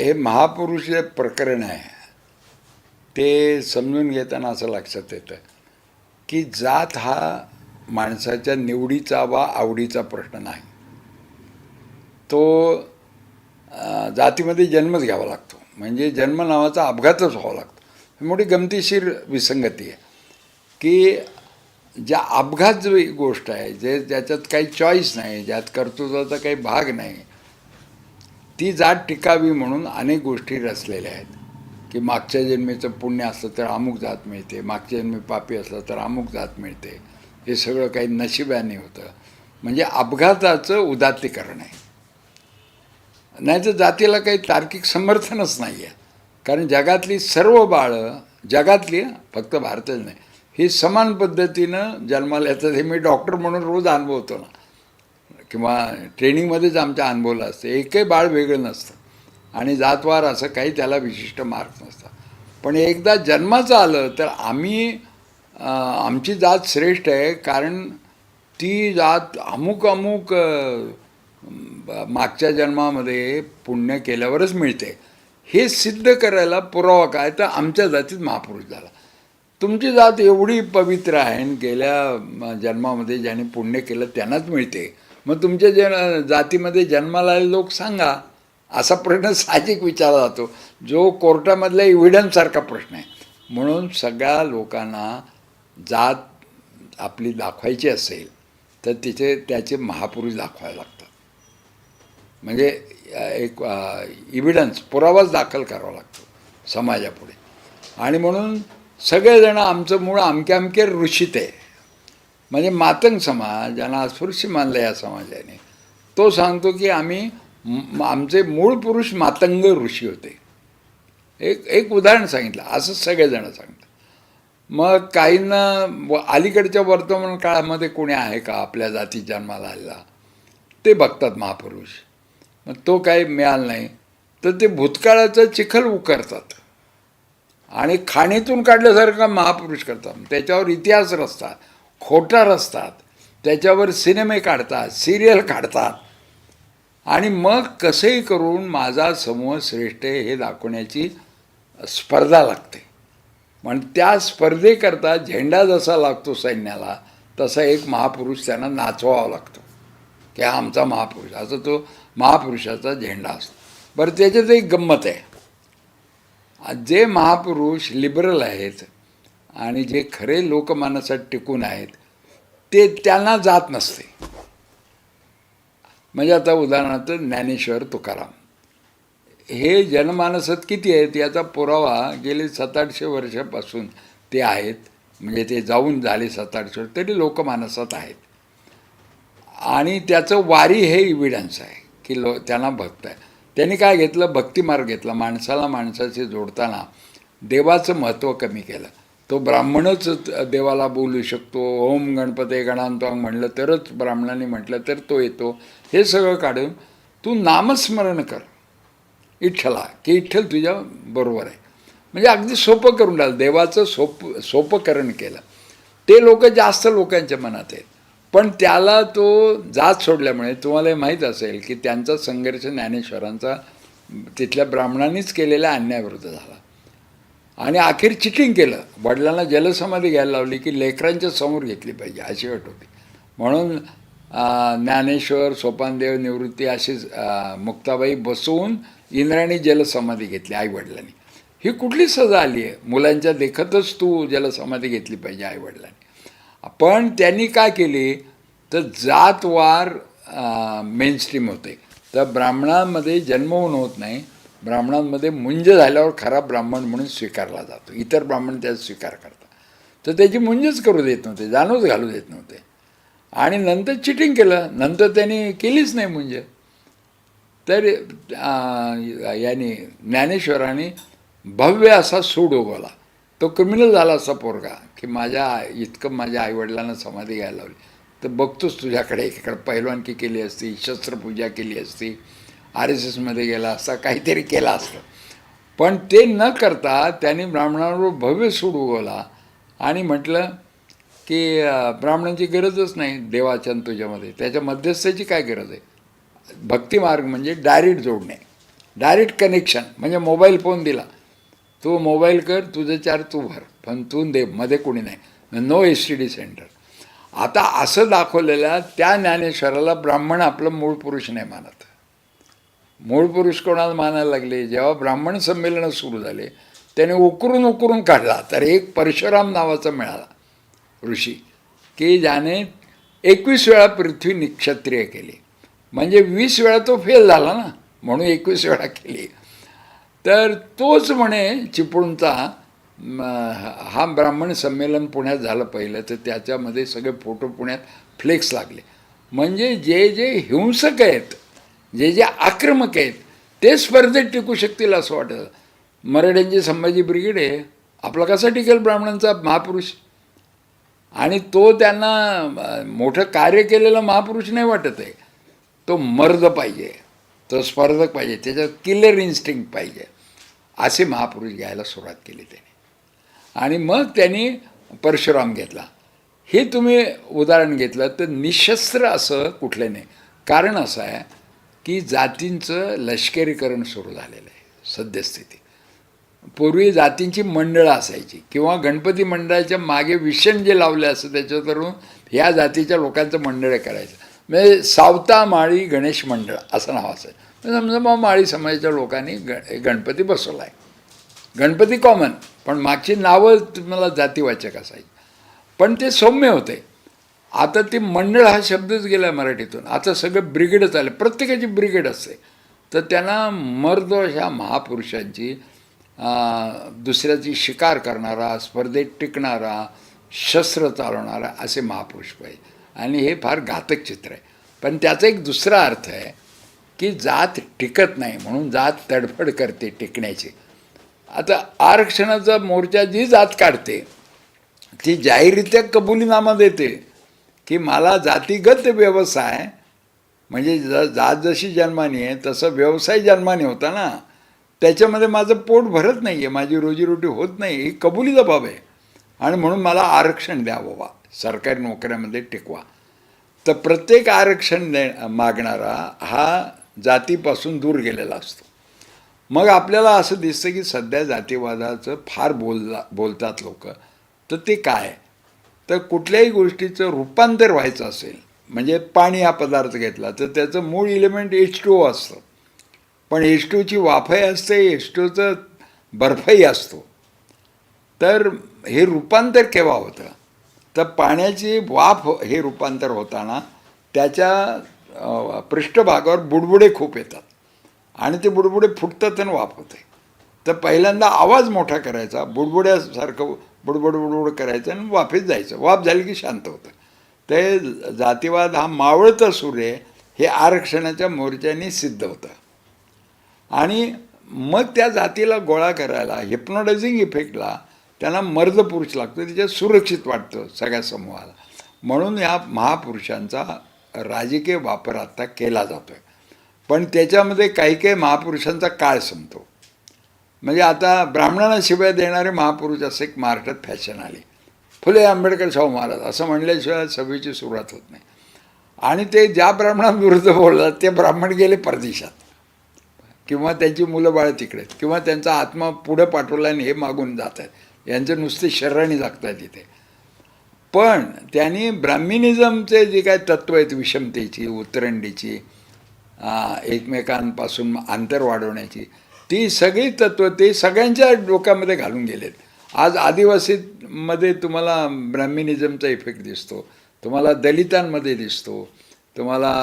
हे महापुरुष जे प्रकरण आहे ते समजून घेताना असं लक्षात येतं की जात हा माणसाच्या निवडीचा वा आवडीचा प्रश्न नाही. तो जातीमध्ये जन्मच घ्यावा लागतो, म्हणजे जन्म नावाचा अपघातच व्हावा लागतो. ही मोठी गमतीशीर विसंगती आहे की ज्या अपघात जो एक गोष्ट आहे, जे ज्याच्यात काही चॉईस नाही, ज्यात कर्तृत्वाचा काही भाग नाही, ती जात टिकावी म्हणून अनेक गोष्टी रचलेल्या आहेत की मागच्या जन्मीचं पुण्य असलं तर अमुक जात मिळते, मागच्या जन्मी पापी असलं तर अमुक जात मिळते. हे सगळं काही नशिबाने होतं, म्हणजे अपघाताचं उदात्तीकरण आहे. नाही तर जातीला काही तार्किक समर्थनच नाही आहे, कारण जगातली सर्व बाळं, जगातली फक्त भारतच नाही, ही समान पद्धतीनं जन्माला येतात. हे मी डॉक्टर म्हणून रोज अनुभवतो ना, किंवा ट्रेनिंगमध्येच आमच्या अनुभवलं असतं. एकही बाळ वेगळं नसतं आणि जातवार असं काही त्याला विशिष्ट मार्क नसतात. पण एकदा जन्माचं आलं तर आमची जात श्रेष्ठ आहे, कारण ती जात अमुक अमुक मागच्या जन्मामध्ये पुण्य केल्यावरच मिळते. हे सिद्ध करायला पुरावा काय, तर आमच्या जातीत महापुरुष झाला. तुमची जात एवढी पवित्र आहे आणि गेल्या जन्मामध्ये ज्याने पुण्य केलं त्यांनाच मिळते, मग तुमच्या जातीमध्ये जन्माला आलेले लोक सांगा, असा प्रश्न साहजिक विचारला जातो, जो कोर्टामधल्या इव्हिडन्ससारखा प्रश्न आहे. म्हणून सगळ्या लोकांना जात आपली दाखवायची असेल तर त्याचे महापुरुष दाखवायला लागतात. म्हणजे एक इव्हिडन्स, पुरावाच दाखल करावा लागतो समाजापुढे. आणि म्हणून सगळेजण आमचं मूळ अमके अमके ऋषीत आहे. म्हणजे मातंग समाज, ज्यांना अस्पृश्य मानलं या समाजाने, तो सांगतो की आमचे मूळ पुरुष मातंग ऋषी होते. एक उदाहरण सांगितलं, असं सगळेजण सांगतात. मग काहींना अलीकडच्या वर्तमान काळामध्ये कोणी आहे का आपल्या जातीत जन्माला आलेला, ते बघतात महापुरुष. मग तो काही मिळाला नाही तर ते भूतकाळाचं चिखल उकरतात आणि खाणीतून काढल्यासारखा महापुरुष करतात. त्याच्यावर इतिहास रचतात, खोटा रचतात, त्याच्यावर सिनेमे काढतात, सिरियल काढतात, आणि मग कसंही करून माझा समूह श्रेष्ठ हे दाखवण्याची स्पर्धा लागते. पण त्या स्पर्धेकरता झेंडा जसा लागतो सैन्याला, तसा एक महापुरुष त्यांना नाचवावा लागतो की हा आमचा महापुरुष, असं तो महापुरुषाचा झेंडा असतो. बरं, त्याच्यात एक गंमत आहे. जे महापुरुष लिबरल आहेत आणि जे खरे लोकमानसात टिकून आहेत, ते त्यांना जात नसते. म्हणजे आता उदाहरणार्थ ज्ञानेश्वर, तुकाराम हे जनमानसात किती आहेत याचा पुरावा गेले 700-800 वर्षापासून ते आहेत. म्हणजे ते जाऊन झाले 700-800 वर्ष, तरी लोकमानसात आहेत. आणि त्याचं वारी हे इव्हिडन्स आहे की त्यांना भक्त आहे. त्यांनी काय घेतलं, भक्तिमार्ग घेतला. माणसाला माणसाशी जोडताना देवाचं महत्त्व कमी केलं. तो ब्राह्मणच देवाला बोलू शकतो, ओम गणपते गणांतवांग म्हणलं तरच, ब्राह्मणांनी म्हटलं तर तो येतो. हे सगळं काढून तू नामस्मरण कर विठ्ठला, की विठ्ठल तुझ्या बरोबर आहे. म्हणजे अगदी सोपं करून टाकलं, देवाचं सोपंकरण केलं. ते लोक जास्त लोकांच्या मनात आहेत. पण त्याला तो जात सोडल्यामुळे, तुम्हाला माहीत असेल की त्यांचा संघर्ष ज्ञानेश्वरांचा तिथल्या ब्राह्मणांनीच केलेल्या अन्यायाविरुद्ध झाला. आणि अखेर चिटिंग केलं, वडिलांना जलसमाधी घ्यायला लावली की लेकरांच्या समोर घेतली पाहिजे अशी अट होती. म्हणून ज्ञानेश्वर, सोपानदेव, निवृत्ती अशीच मुक्ताबाई बसवून इंद्राणी जलसमाधी घेतली आईवडिलांनी. ही कुठली सजा आली आहे? मुलांच्या देखतच तू जलसमाधी घेतली पाहिजे आईवडिलांनी. पण त्यांनी काय केली तर जातवार मेनस्ट्रीम होते. तर ब्राह्मणांमध्ये जन्मवून होत नाही, ब्राह्मणांमध्ये मुंज झाल्यावर खरा ब्राह्मण म्हणून स्वीकारला जातो. इतर ब्राह्मण त्याचा स्वीकार करतात, तर त्याची मुंजच करू देत नव्हते, जाणूच घालू देत नव्हते. आणि नंतर चिटिंग केलं, नंतर त्यांनी केलीच नाही मुंज. तर यांनी ज्ञानेश्वरांनी भव्य असा सूड उगवला. तो क्रिमिनल झाला असा पोरगा की इतकं माझ्या आईवडिलांना समाधी घ्यायला लावली, तर बघतोच तुझ्याकडे एकीकडे पैलवानकी केली असती, शस्त्रपूजा केली असती, RSSमध्ये गेला असता, काहीतरी केला असतं. पण ते न करता त्यांनी ब्राह्मणांवर भव्य सूड उगवला आणि म्हटलं की ब्राह्मणांची गरजच नाही देवाच्या तुझ्यामध्ये, त्याच्या मध्यस्थाची काय गरज आहे. भक्तिमार्ग म्हणजे डायरेक्ट जोडणे. Direct connection. म्हणजे मोबाईल फोन दिला, तू मोबाईल कर, तुझे 4 तू भर, पण तू दे, मध्ये कोणी नाही, नो STD सेंटर. आता असं दाखवलेल्या त्या ज्ञानेश्वराला ब्राह्मण आपलं मूळ पुरुष नाही मानत. मूळ पुरुष कोणाला मानायला लागले? जेव्हा ब्राह्मण संमेलनं सुरू झाले त्याने उकरून काढला. तर एक परशुराम नावाचा मिळाला ऋषी, की ज्याने 21 वेळा पृथ्वी निक्षत्रिय केली. म्हणजे 20 वेळा तो फेल झाला ना, म्हणून 21 वेळा केली. तर तोच म्हणे चिपळूणचा हा ब्राह्मण संमेलन पुण्यात झालं पहिलं, तर त्याच्यामध्ये सगळे फोटो पुण्यात फ्लेक्स लागले. म्हणजे जे जे हिंसक आहेत, जे जे आक्रमक आहेत, ते स्पर्धेत टिकू शकतील असं वाटतं. मराठ्यांची संभाजी ब्रिगेड आहे, आपला कसा टिकेल ब्राह्मणांचा महापुरुष? आणि तो त्यांना मोठं कार्य केलेला महापुरुष नाही वाटत आहे. तो मर्द पाहिजे, तो स्पर्धक पाहिजे, त्याच्यात किलर इन्स्टिंक्ट पाहिजे, असे महापुरुष घ्यायला सुरुवात केली त्यांनी. आणि मग त्यांनी परशुराम घेतला. हे तुम्ही उदाहरण घेतलं तर निशस्त्र असं कुठलं नाही. कारण असं आहे की जातींचं लष्करीकरण सुरू झालेलं आहे सद्यस्थिती. पूर्वी जातींची मंडळं असायची, किंवा गणपती मंडळाच्या मागे विषण जे लावले असं त्याच्यावरून ह्या जातीच्या लोकांचं मंडळ करायचं. म्हणजे सावता माळी गणेश मंडळ असं नाव असायचं. समजा मग माळी समाजाच्या लोकांनी गणपती बसवला आहे. गणपती कॉमन, पण मागची नावं तुम्हाला जातीवाचक असायची, पण ते सौम्य होते. आता ते मंडळ हा शब्दच गेला मराठीतून. आता सगळं ब्रिगेडच आले, प्रत्येकाची ब्रिगेड असते. तर त्यांना मर्द ह्या महापुरुषांची, दुसऱ्याची शिकार करणारा, स्पर्धेत टिकणारा, शस्त्र चालवणारा असे महापुरुष पाहिजे. आणि हे फार घातक चित्र आहे. पण त्याचा एक दुसरा अर्थ आहे की जात टिकत नाही म्हणून जात तडफड करते टिकण्याची. आता आरक्षणाचा मोर्चा जी जात काढते ती जाहीररित्या कबुलीनामा देते की मला जातीगत व्यवसाय, म्हणजे जात जशी जन्माने आहे तसं व्यवसाय जन्माने होता ना, त्याच्यामध्ये माझं पोट भरत नाही आहे, माझी रोजीरोटी होत नाही, ही कबुलीचा बाब आहे. आणि म्हणून मला आरक्षण द्या बाबा, सरकारी नोकऱ्यामध्ये टिकवा. तर प्रत्येक आरक्षण मागणारा हा जातीपासून दूर गेलेला असतो. मग आपल्याला असं दिसतं की सध्या जातीवादाचं फार बोलतात लोक. तर ते काय, तर कुठल्याही गोष्टीचं रूपांतर व्हायचं असेल, म्हणजे पाणी हा पदार्थ घेतला तर त्याचं मूळ इलेमेंट H2O असतं, पण H2ची वाफही असते, H2चं बर्फही असतो. तर हे रूपांतर केव्हा होतं, तर पाण्याची वाफ हे रूपांतर होताना त्याच्या पृष्ठभागावर बुडबुडे खूप येतात आणि ते बुडबुडे फुटतात आणि वाफ होते. तर पहिल्यांदा आवाज मोठा करायचा, बुडबुड्यासारखं बुडबुड बुडबुड करायचं आणि वाफेत जायचं. वाफ झाली की शांत होतं. ते जातीवाद हा मावळतं सूर्य हे आरक्षणाच्या मोर्चाने सिद्ध होतं. आणि मग त्या जातीला गोळा करायला, हिप्नोटायझिंग इफेक्टला त्यांना मर्द पुरुष लागतो, त्याच्यात सुरक्षित वाटतं सगळ्या समूहाला. म्हणून या महापुरुषांचा राजकीय वापर आता केला जातो आहे. पण त्याच्यामध्ये काही काही महापुरुषांचा काळ संपतो. म्हणजे आता ब्राह्मणांना शिवाय देणारे महापुरुष असं एक महाराष्ट्रात फॅशन आली. फुले, आंबेडकर, शाहू महाराज असं म्हणल्याशिवाय सभेची सुरुवात होत नाही. आणि ते ज्या ब्राह्मणांविरुद्ध बोलतात ते ब्राह्मण गेले परदेशात, किंवा त्यांची मुलं बाळं तिकडे, किंवा त्यांचा आत्मा पुढं पाठवला आणि हे मागून जात आहेत. यांचे नुसते शरीराने जागतात तिथे. पण त्यांनी ब्राह्मिनिझमचे जे काय तत्त्व आहेत, विषमतेची, उतरंडीची, एकमेकांपासून अंतर वाढवण्याची, ती सगळी तत्त्व ते सगळ्यांच्या डोक्यामध्ये घालून गेलेत. आज आदिवासीमध्ये तुम्हाला ब्राह्मिनिझमचा इफेक्ट दिसतो, तुम्हाला दलितांमध्ये दिसतो, तुम्हाला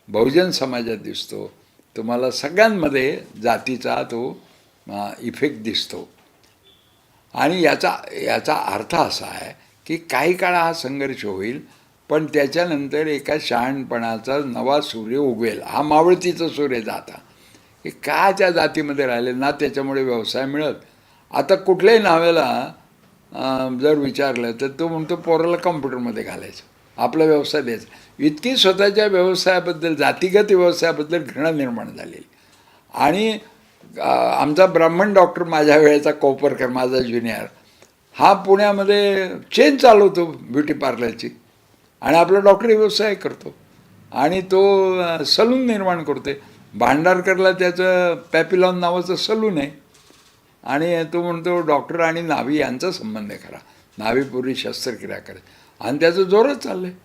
बहुजन समाजात दिसतो, तुम्हाला सगळ्यांमध्ये जातीचा तो इफेक्ट दिसतो. आणि याचा अर्थ असा आहे की काही काळ हा संघर्ष होईल, पण त्याच्यानंतर एका शहाणपणाचा नवा सूर्य उगवेल. हा मावळतीचा सूर्य जाता की का त्या जातीमध्ये राहिले ना, त्याच्यामुळे व्यवसाय मिळत. आता कुठल्याही नावेला जर विचारलं तर तो म्हणतो पोराला कॉम्प्युटरमध्ये घालायचं, आपला व्यवसाय द्यायचा. इतकी स्वतःच्या व्यवसायाबद्दल, जातीगत व्यवसायाबद्दल घृणा निर्माण झालेली. आणि आमचा ब्राह्मण डॉक्टर माझ्या वेळेचा कोपरकर, माझा ज्युनियर, हा पुण्यामध्ये चेन चालवतो ब्युटी पार्लरची, आणि आपला डॉक्टरी व्यवसाय करतो, आणि तो सलून निर्माण करते. भांडारकरला त्याचं पॅपिलॉन नावाचं सलून आहे आणि तो म्हणतो डॉक्टर आणि नाभी यांचा संबंध आहे खरा, नाभीपूर्वी शस्त्रक्रिया करायची आणि त्याचं जोरच चाललं आहे.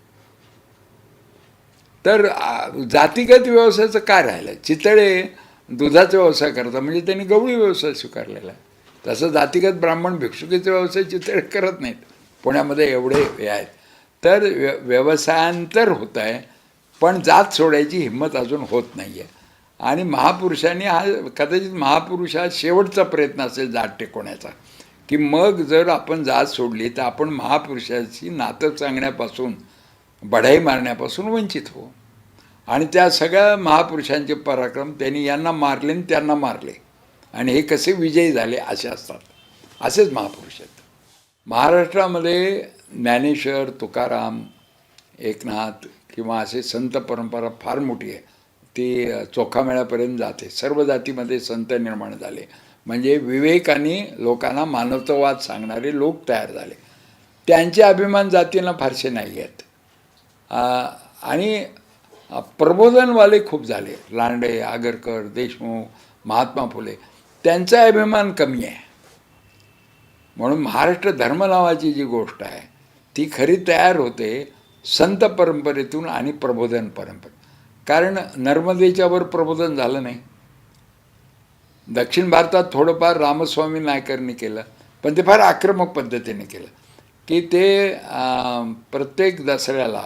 तर जातीगत व्यवसायाचं काय राहिलं? चितळे दुधाचा व्यवसाय करतात म्हणजे त्यांनी गवळी व्यवसाय स्वीकारलेला आहे. तसं जातीगत ब्राह्मण भिक्षुकीचा व्यवसाय चितळे करत नाहीत. पुण्यामध्ये एवढे हे आहेत. तर व्यवसायांतर होत आहे, पण जात सोडायची हिंमत अजून होत नाही आहे. आणि महापुरुषांनी हा कदाचित महापुरुष हा शेवटचा प्रयत्न असेल जात टिकवण्याचा, की मग जर आपण जात सोडली तर आपण महापुरुषाची नातं सांगण्यापासून, बढाई मारण्यापासून वंचित हो. आणि त्या सगळ्या महापुरुषांचे पराक्रम त्यांनी यांना मारले आणि त्यांना मारले आणि हे कसे विजयी झाले असे असतात. असेच महापुरुष आहेत. महाराष्ट्रामध्ये ज्ञानेश्वर, तुकाराम, एकनाथ किंवा असे संत परंपरा फार मोठी आहे. ती चोखामेळ्यापर्यंत जाते. सर्व जातीमध्ये संत निर्माण झाले म्हणजे विवेकाने लोकांना मानवतावाद सांगणारे लोक तयार झाले. त्यांचे अभिमान जातींना फारसे नाही आहेत. आणि प्रबोधनवाले खूप झाले. लांडे, आगरकर, देशमुख, महात्मा फुले, त्यांचा अभिमान कमी आहे. म्हणून महाराष्ट्र धर्म नावाची जी गोष्ट आहे ती खरी तयार होते संत परंपरेतून आणि प्रबोधन परंपरे. कारण नर्मदेच्यावर प्रबोधन झालं नाही. दक्षिण भारतात थोडंफार रामस्वामी नायकरनी केलं, पण ते फार आक्रमक पद्धतीने केलं, की ते प्रत्येक दसऱ्याला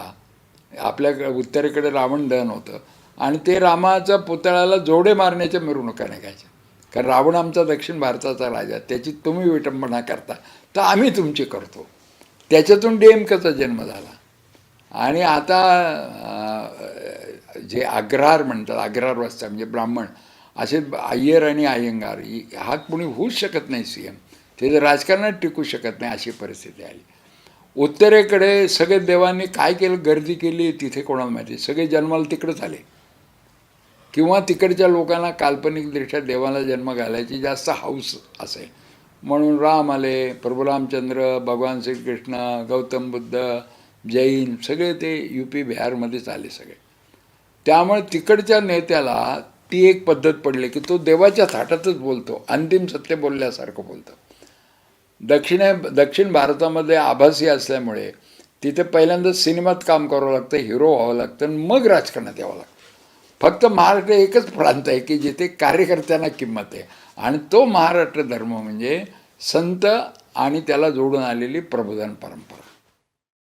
आपल्या उत्तरेकडे रावण दहन होतं आणि ते रामाच्या पुतळ्याला जोडे मारण्याच्या मिरवणुका निघायच्या. कारण रावण आमचा दक्षिण भारताचा राजा, त्याची तुम्ही विटंबना करता तर आम्ही तुमची करतो. त्याच्यातून DMKचा जन्म झाला. आणि आता जे अग्रहार म्हणतात, अग्रहार वस्त्या म्हणजे ब्राह्मण, असे अय्यर आणि अय्यंगार हा कोणी होऊच शकत नाही CM. ते जर राजकारणात टिकू शकत नाही अशी परिस्थिती आली. उत्तरेकडे सगळे देवांनी काय केलं, गर्दी केली तिथे कोणाला माहिती. सगळे जन्माला तिकडंच आले किंवा तिकडच्या लोकांना काल्पनिकदृष्ट्या देवाला जन्म घालायची जास्त हौस असेल म्हणून राम आले, प्रभू रामचंद्र, भगवान श्रीकृष्ण, गौतम बुद्ध, जैन सगळे ते UP बिहारमध्येच आले सगळे. त्यामुळे तिकडच्या नेत्याला ती एक पद्धत पडली की तो देवाच्या थाटातच बोलतो, अंतिम सत्य बोलल्यासारखं बोलतो. दक्षिण भारतामध्ये आभासी असल्यामुळे तिथे पहिल्यांदा सिनेमात काम करावं लागतं, हिरो व्हावं लागतं आणि मग राजकारणात यावं लागतं. फक्त महाराष्ट्र एकच प्रांत आहे की जिथे कार्यकर्त्यांना किंमत आहे आणि तो महाराष्ट्र धर्म म्हणजे संत आणि त्याला जोडून आलेली प्रबोधन परंपरा.